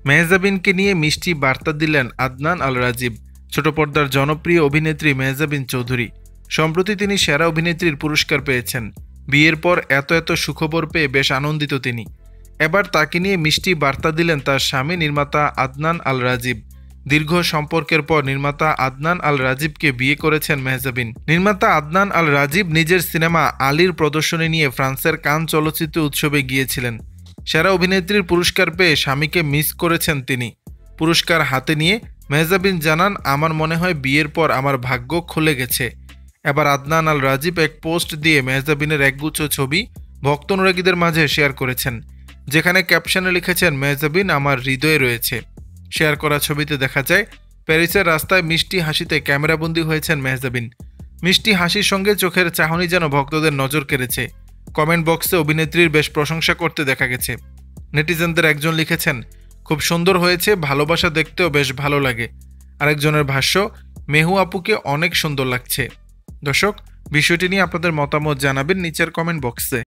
মেহজাবিনকে নিয়ে মিষ্টি বার্তা দিলেন আদনান আল রাজীব। ছোট পর্দার জনপ্রিয় অভিনেত্রী মেহজাবিন চৌধুরী। সম্প্রতি তিনি সেরা অভিনেত্রীর পুরস্কার পেয়েছেন। বিয়ের পর এত সুখবর পেয়ে বেশ আনন্দিত তিনি। এবার তাকে নিয়ে মিষ্টি বার্তা দিলেন তার স্বামী নির্মাতা আদনান আল রাজীব। দীর্ঘ সম্পর্কের পর নির্মাতা আদনান আল রাজীবকে বিয়ে করেছেন মেহজাবিন। নির্মাতা আদনান আল রাজীব নিজের সিনেমা আলীর প্রদর্শনী নিয়ে ফ্রান্সের কান চলচ্চিত্র উৎসবে গিয়েছিলেন। সেরা অভিনেত্রীর পুরস্কার পেয়ে স্বামীকে মিস করেছেন তিনি। পুরস্কার হাতে নিয়ে মেহজাবিন জানান, আমার মনে হয় বিয়ের পর আমার ভাগ্য খুলে গেছে। এবার আদনান আল রাজীব এক পোস্ট দিয়ে মেহজাবিনের একগুচ্ছ ছবি ভক্ত অনুরাগীদের মাঝে শেয়ার করেছেন, যেখানে ক্যাপশনে লিখেছেন, মেহজাবিন আমার হৃদয়ে রয়েছে। শেয়ার করা ছবিতে দেখা যায় প্যারিসের রাস্তায় মিষ্টি হাসিতে ক্যামেরাবন্দী হয়েছেন মেহজাবিন। মিষ্টি হাসির সঙ্গে চোখের চাহনি যেন ভক্তদের নজর কেড়েছে। কমেন্ট বক্সে অভিনেত্রীর বেশ প্রশংসা করতে দেখা গেছে। নেটিজেনদের একজন লিখেছেন, খুব সুন্দর হয়েছে, ভালোবাসা দেখতেও বেশ ভালো লাগে। আরেকজনের ভাষ্য, মেহু আপুকে অনেক সুন্দর লাগছে। দর্শক, বিষয়টি নিয়ে আপনাদের মতামত জানাবেন নিচের কমেন্ট বক্সে।